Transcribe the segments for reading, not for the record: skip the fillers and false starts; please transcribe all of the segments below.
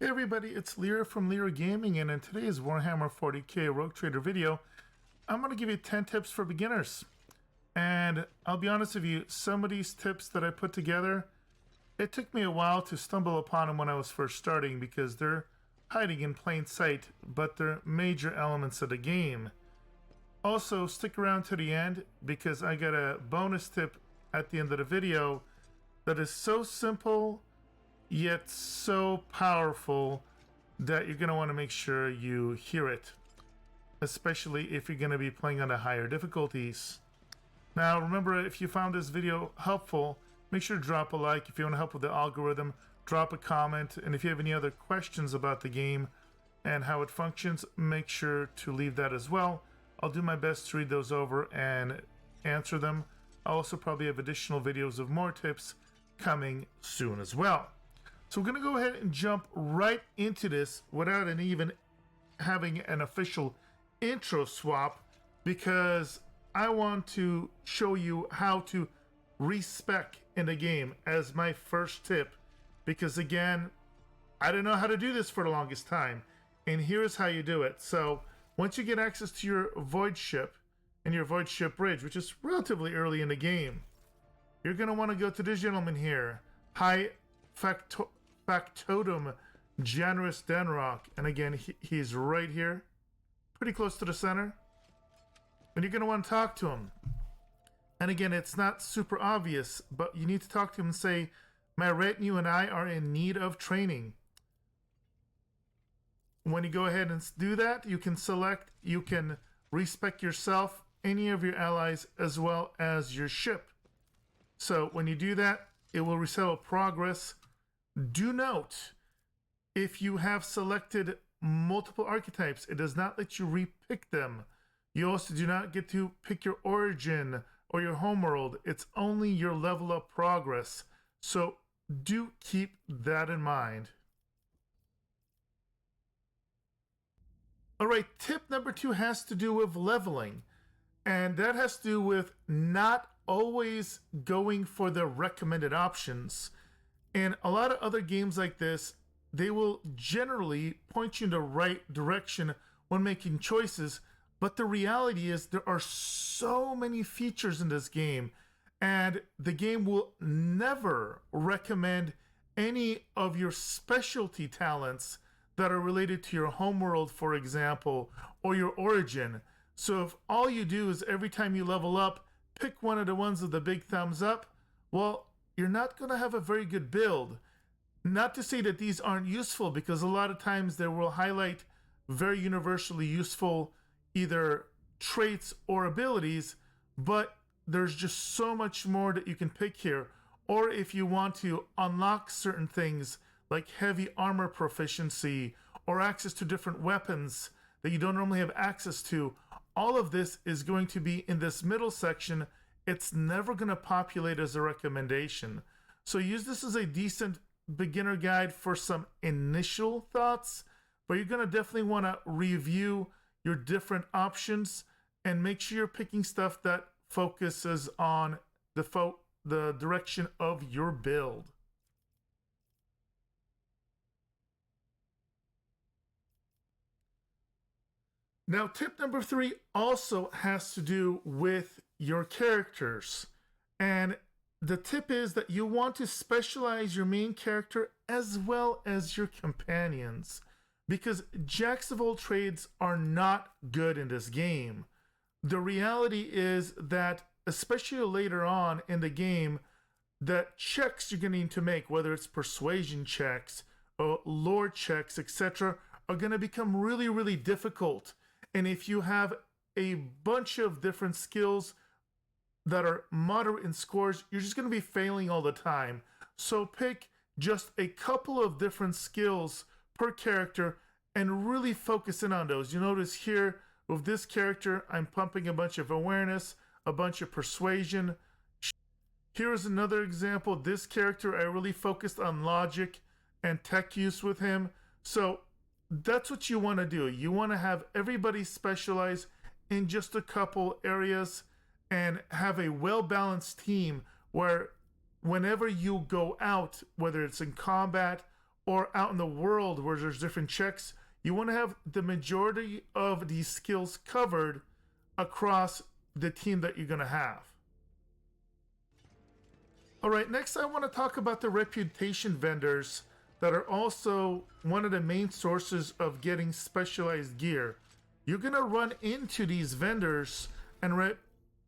Hey everybody, it's Lear from Lear Gaming, and in today's Warhammer 40k Rogue Trader video, I'm going to give you 10 tips for beginners. And I'll be honest with you, some of these tips that I put together, it took me a while to stumble upon them when I was first starting because they're hiding in plain sight, but they're major elements of the game. Also, stick around to the end because I got a bonus tip at the end of the video that is so simple yet so powerful that you're going to want to make sure you hear it, especially if you're going to be playing on the higher difficulties. Now remember, if you found this video helpful, make sure to drop a like. If you want to help with the algorithm, drop a comment, and if you have any other questions about the game and how it functions, make sure to leave that as well. I'll do my best to read those over and answer them. I'll also probably have additional videos of more tips coming soon as well. So we're going to go ahead and jump right into this without even having an official intro swap, because I want to show you how to respec in the game as my first tip, because again, I didn't know how to do this for the longest time, and here's how you do it. So once you get access to your Void Ship and your Void Ship Bridge, which is relatively early in the game, you're going to want to go to this gentleman here, High Factotum Generous Denrock, and again he's right here, pretty close to the center, and you're going to want to talk to him. And again, it's not super obvious, but you need to talk to him and say, my retinue and I are in need of training. When you go ahead and do that, you can select, you can respec yourself, any of your allies, as well as your ship. So when you do that, it will resettle progress. Do note, if you have selected multiple archetypes, it does not let you repick them. You also do not get to pick your origin or your homeworld. It's only your level up progress. So do keep that in mind. Alright, tip number 2 has to do with leveling. And that has to do with not always going for the recommended options. In a lot of other games like this, they will generally point you in the right direction when making choices, but the reality is there are so many features in this game, and the game will never recommend any of your specialty talents that are related to your homeworld, for example, or your origin. So if all you do is every time you level up, pick one of the ones with the big thumbs up, well, you're not going to have a very good build. Not to say that these aren't useful, because a lot of times they will highlight very universally useful either traits or abilities, but there's just so much more that you can pick here. Or if you want to unlock certain things like heavy armor proficiency or access to different weapons that you don't normally have access to, all of this is going to be in this middle section. It's never going to populate as a recommendation. So use this as a decent beginner guide for some initial thoughts, but you're going to definitely want to review your different options and make sure you're picking stuff that focuses on the direction of your build. Now, tip number 3 also has to do with your characters. And the tip is that you want to specialize your main character as well as your companions, because jacks of all trades are not good in this game. The reality is that, especially later on in the game, that checks you're going to need to make, whether it's persuasion checks or lore checks, etc., are going to become really, really difficult. And if you have a bunch of different skills that are moderate in scores, you're just going to be failing all the time. So pick just a couple of different skills per character and really focus in on those. You notice here with this character, I'm pumping a bunch of awareness, a bunch of persuasion. Here's another example. This character, I really focused on logic and tech use with him. So that's what you want to do. You want to have everybody specialize in just a couple areas and have a well-balanced team where whenever you go out, whether it's in combat or out in the world where there's different checks, you want to have the majority of these skills covered across the team that you're going to have. All right, next I want to talk about the reputation vendors that are also one of the main sources of getting specialized gear. You're going to run into these vendors and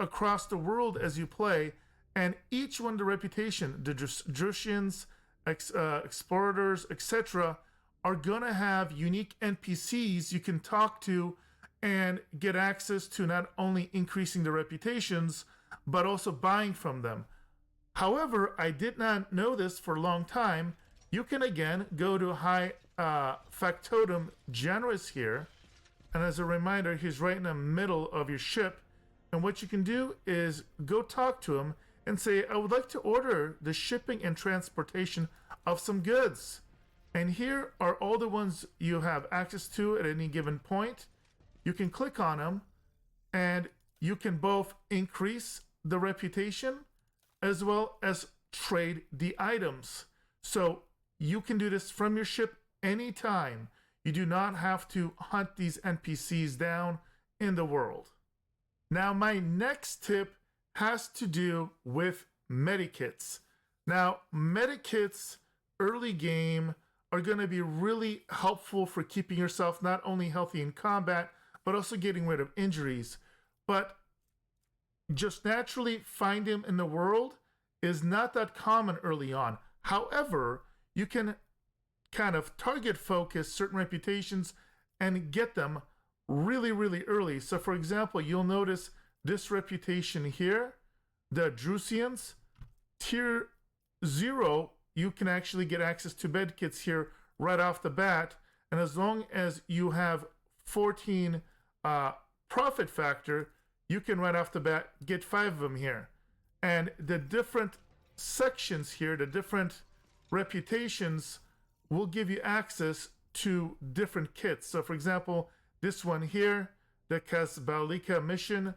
across the world as you play, and each one, the reputation, the Drushians, Explorators, etc., are going to have unique NPCs you can talk to and get access to, not only increasing their reputations, but also buying from them. However, I did not know this for a long time. You can again go to High Factotum Generous here. And as a reminder, he's right in the middle of your ship. And what you can do is go talk to him and say, I would like to order the shipping and transportation of some goods. And here are all the ones you have access to at any given point. You can click on them and you can both increase the reputation as well as trade the items. So you can do this from your ship anytime. You do not have to hunt these NPCs down in the world. Now, my next tip has to do with medikits. Now, medikits early game are going to be really helpful for keeping yourself not only healthy in combat, but also getting rid of injuries. But just naturally find him in the world is not that common early on. However, you can kind of target focus certain reputations and get them really, really early. So for example, you'll notice this reputation here, the Drusians, tier 0, you can actually get access to bed kits here right off the bat. And as long as you have 14 profit factor, you can right off the bat get 5 of them here. And the different sections here, the different reputations, will give you access to different kits. So for example, this one here, the Kasbalika mission,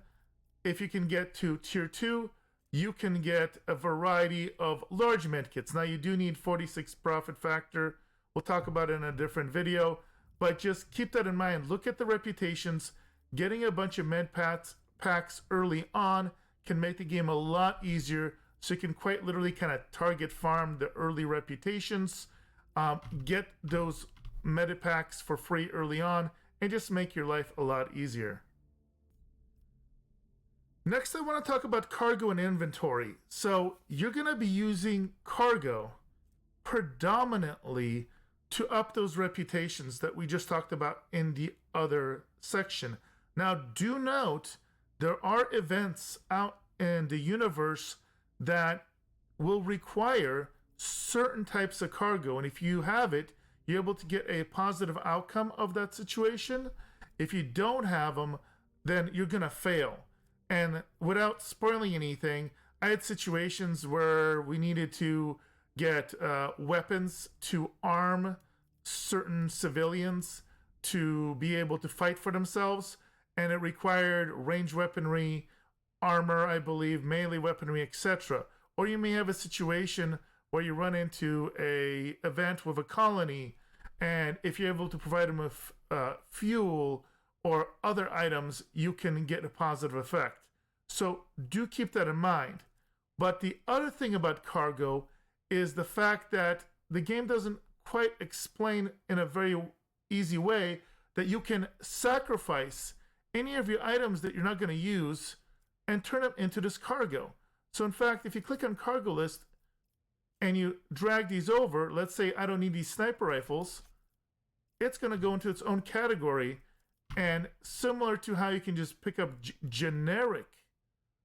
if you can get to tier 2, you can get a variety of large medkits. Now you do need 46 profit factor. We'll talk about it in a different video, but just keep that in mind. Look at the reputations. Getting a bunch of med packs early on can make the game a lot easier, so you can quite literally kind of target farm the early reputations, get those meta packs for free early on, and just make your life a lot easier. Next, I want to talk about cargo and inventory. So you're going to be using cargo predominantly to up those reputations that we just talked about in the other section. Now, do note, there are events out in the universe that will require certain types of cargo. And if you have it, you're able to get a positive outcome of that situation. If you don't have them, then you're going to fail. And without spoiling anything, I had situations where we needed to get weapons to arm certain civilians to be able to fight for themselves. And it required ranged weaponry, armor, I believe, melee weaponry, etc. Or you may have a situation where you run into a event with a colony, and if you're able to provide them with fuel or other items, you can get a positive effect. So do keep that in mind. But the other thing about cargo is the fact that the game doesn't quite explain in a very easy way that you can sacrifice any of your items that you're not going to use and turn them into this cargo. So in fact, if you click on cargo list and you drag these over, let's say I don't need these sniper rifles, it's going to go into its own category. And similar to how you can just pick up generic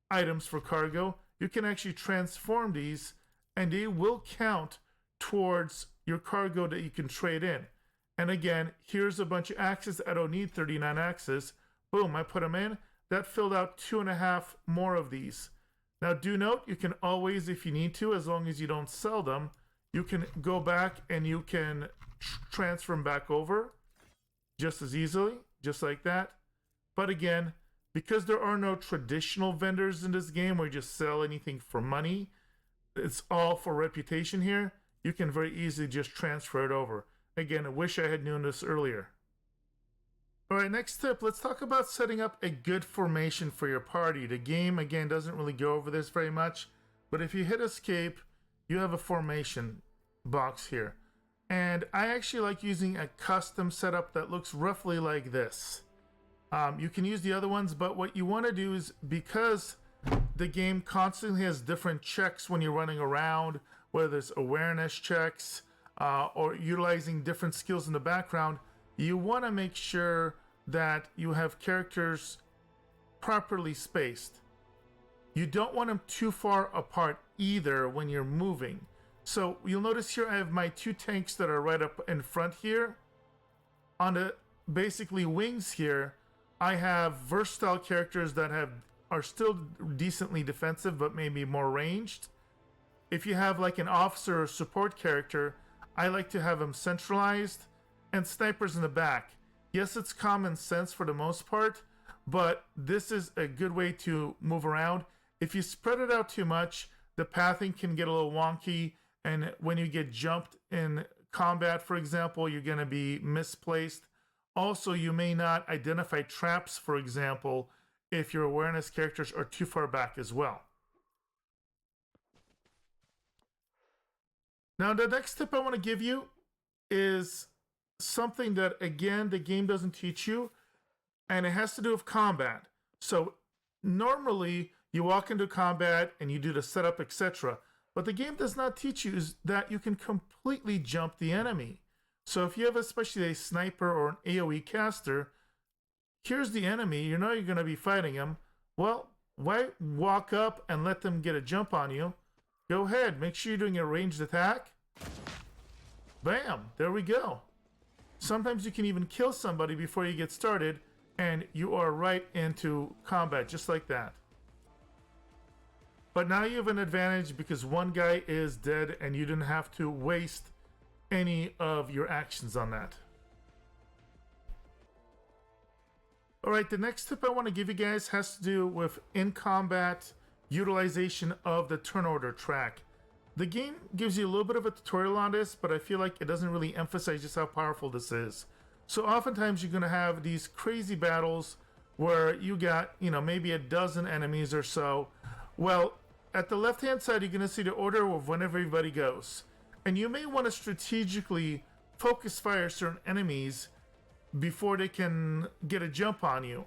items for cargo, you can actually transform these and they will count towards your cargo that you can trade in. And again, here's a bunch of axes. I don't need 39 axes. Boom, I put them in. That filled out 2.5 more of these. Now do note, you can always, if you need to, as long as you don't sell them, you can go back and you can transfer them back over just as easily, just like that. But again, because there are no traditional vendors in this game where you just sell anything for money, it's all for reputation here. you can very easily just transfer it over. Again, I wish I had known this earlier. All right, next tip, let's talk about setting up a good formation for your party. The game, again, doesn't really go over this very much, but if you hit escape, you have a formation box here. And I actually like using a custom setup that looks roughly like this. You can use the other ones, but what you want to do is, because the game constantly has different checks when you're running around, whether it's awareness checks or utilizing different skills in the background, you want to make sure that you have characters properly spaced. You don't want them too far apart either when you're moving. So you'll notice here I have my 2 tanks that are right up in front here. On the basically wings here, I have versatile characters that are still decently defensive but maybe more ranged. If you have like an officer or support character, I like to have them centralized, and snipers in the back. Yes, it's common sense for the most part, but this is a good way to move around. If you spread it out too much, the pathing can get a little wonky, and when you get jumped in combat, for example, you're going to be misplaced. Also, you may not identify traps, for example, if your awareness characters are too far back as well. Now, the next tip I want to give you is something that, again, the game doesn't teach you, and it has to do with combat. So normally you walk into combat and you do the setup, etc. But the game does not teach you is that you can completely jump the enemy. So if you have especially a sniper or an AoE caster, here's the enemy, you know you're going to be fighting him. Well, why walk up and let them get a jump on you? Go ahead, make sure you're doing a ranged attack. Bam, there we go. Sometimes you can even kill somebody before you get started, and you are right into combat, just like that. But now you have an advantage because one guy is dead and you didn't have to waste any of your actions on that. Alright, the next tip I want to give you guys has to do with in-combat utilization of the turn order track. The game gives you a little bit of a tutorial on this, but I feel like it doesn't really emphasize just how powerful this is. So oftentimes you're going to have these crazy battles where you got, maybe a dozen enemies or so. Well, at the left-hand side, you're going to see the order of when everybody goes. And you may want to strategically focus fire certain enemies before they can get a jump on you.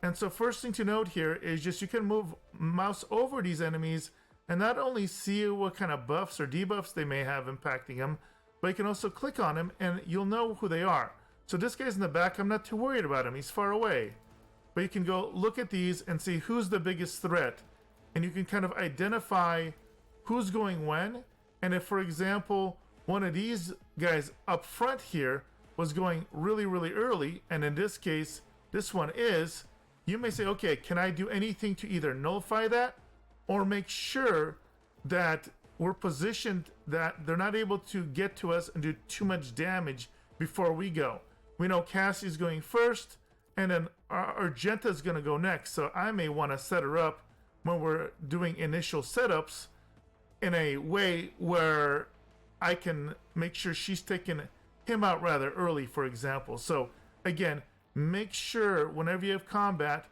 And so first thing to note here is just you can move mouse over these enemies and not only see what kind of buffs or debuffs they may have impacting them, but you can also click on them and you'll know who they are. So this guy's in the back, I'm not too worried about him, he's far away. But you can go look at these and see who's the biggest threat. And you can kind of identify who's going when. And if, for example, one of these guys up front here was going really, really early, and in this case, this one is, you may say, okay, can I do anything to either nullify that or make sure that we're positioned that they're not able to get to us and do too much damage before we go. We know Cassie's going first, and then Argenta's going to go next, so I may want to set her up when we're doing initial setups in a way where I can make sure she's taking him out rather early, for example. So again, make sure whenever you have combat,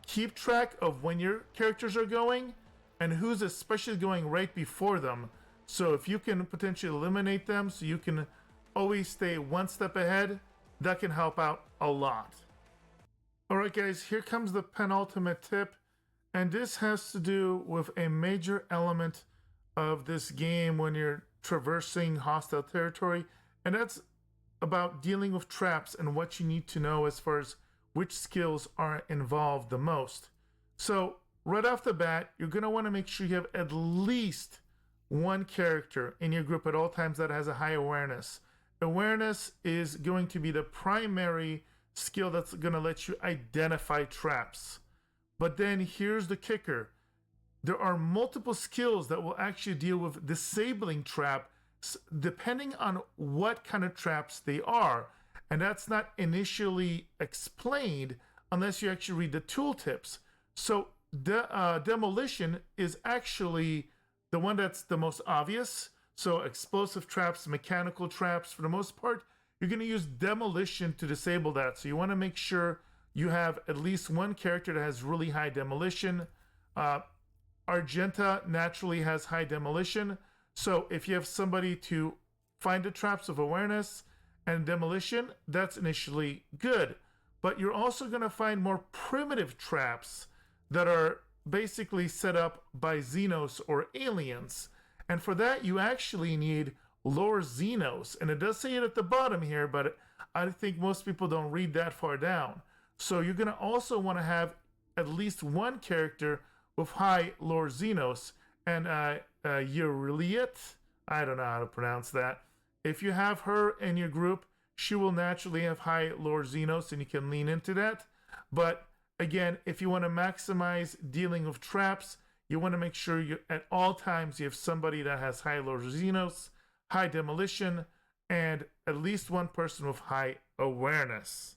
keep track of when your characters are going and who's especially going right before them. So if you can potentially eliminate them so you can always stay one step ahead, that can help out a lot. Alright guys, here comes the penultimate tip, and this has to do with a major element of this game when you're traversing hostile territory, and that's about dealing with traps and what you need to know as far as which skills are involved the most. So right off the bat, you're going to want to make sure you have at least one character in your group at all times that has a high awareness. Awareness is going to be the primary skill that's going to let you identify traps. But then here's the kicker. There are multiple skills that will actually deal with disabling traps depending on what kind of traps they are. And that's not initially explained unless you actually read the tooltips. So demolition is actually the one that's the most obvious. So explosive traps, mechanical traps, for the most part, you're going to use demolition to disable that. So you want to make sure you have at least one character that has really high demolition. Argenta naturally has high demolition. So if you have somebody to find the traps of awareness and demolition, that's initially good. But you're also going to find more primitive traps that are basically set up by Xenos or aliens. And for that, you actually need Lore Xenos. And it does say it at the bottom here, but I think most people don't read that far down. So you're going to also want to have at least one character with high Lore Xenos. And Eureliet, I don't know how to pronounce that. If you have her in your group, she will naturally have high Lore Xenos, and you can lean into that. But again, if you want to maximize dealing with traps, you want to make sure you at all times you have somebody that has high Lore Xenos, high demolition, and at least one person with high awareness.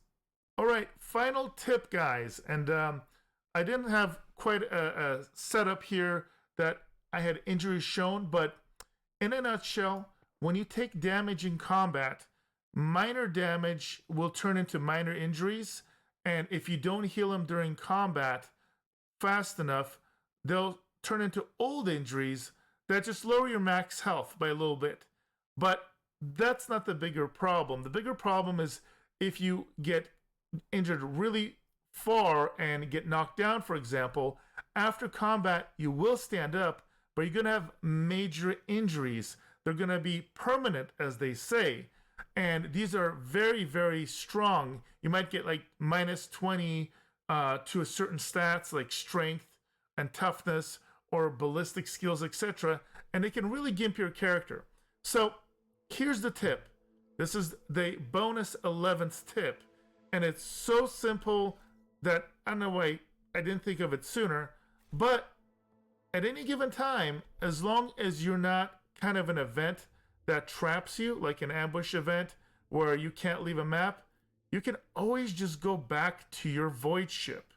All right, final tip, guys. And I didn't have quite a setup here that I had injuries shown, but in a nutshell, when you take damage in combat, minor damage will turn into minor injuries. And if you don't heal them during combat fast enough, they'll turn into old injuries that just lower your max health by a little bit. But that's not the bigger problem. The bigger problem is if you get injured really far and get knocked down, for example, after combat, you will stand up, but you're going to have major injuries. They're going to be permanent, as they say. And these are very, very strong. You might get like minus 20 to a certain stats like strength and toughness or ballistic skills, etc. And they can really gimp your character. So here's the tip. This is the bonus 11th tip. And it's so simple that I don't know why I didn't think of it sooner. But at any given time, as long as you're not kind of an event that traps you, like an ambush event where you can't leave a map, you can always just go back to your void ship.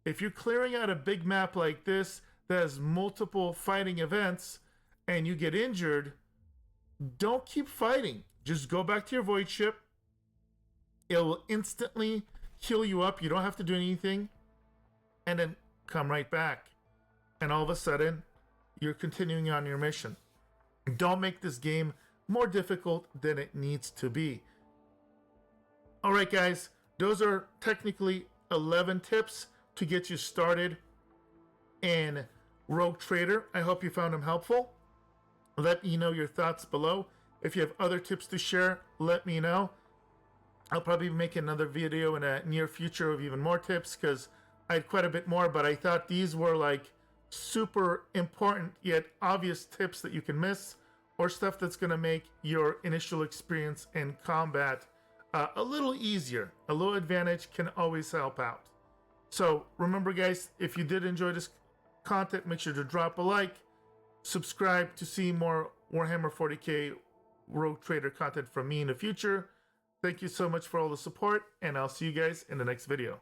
If you're clearing out a big map like this that has multiple fighting events and you get injured, don't keep fighting. Just go back to your void ship. It will instantly heal you up. You don't have to do anything. And then come right back. And all of a sudden, you're continuing on your mission. Don't make this game more difficult than it needs to be. All right, guys, those are technically 11 tips to get you started in Rogue Trader. I hope you found them helpful. Let me know your thoughts below. If you have other tips to share, let me know. I'll probably make another video in a near future of even more tips because I had quite a bit more, but I thought these were like super important yet obvious tips that you can miss, or stuff that's going to make your initial experience in combat a little easier. A little advantage can always help out. So remember, guys, if you did enjoy this content, make sure to drop a like, subscribe to see more Warhammer 40k Rogue Trader content from me in the future. Thank you so much for all the support, and I'll see you guys in the next video.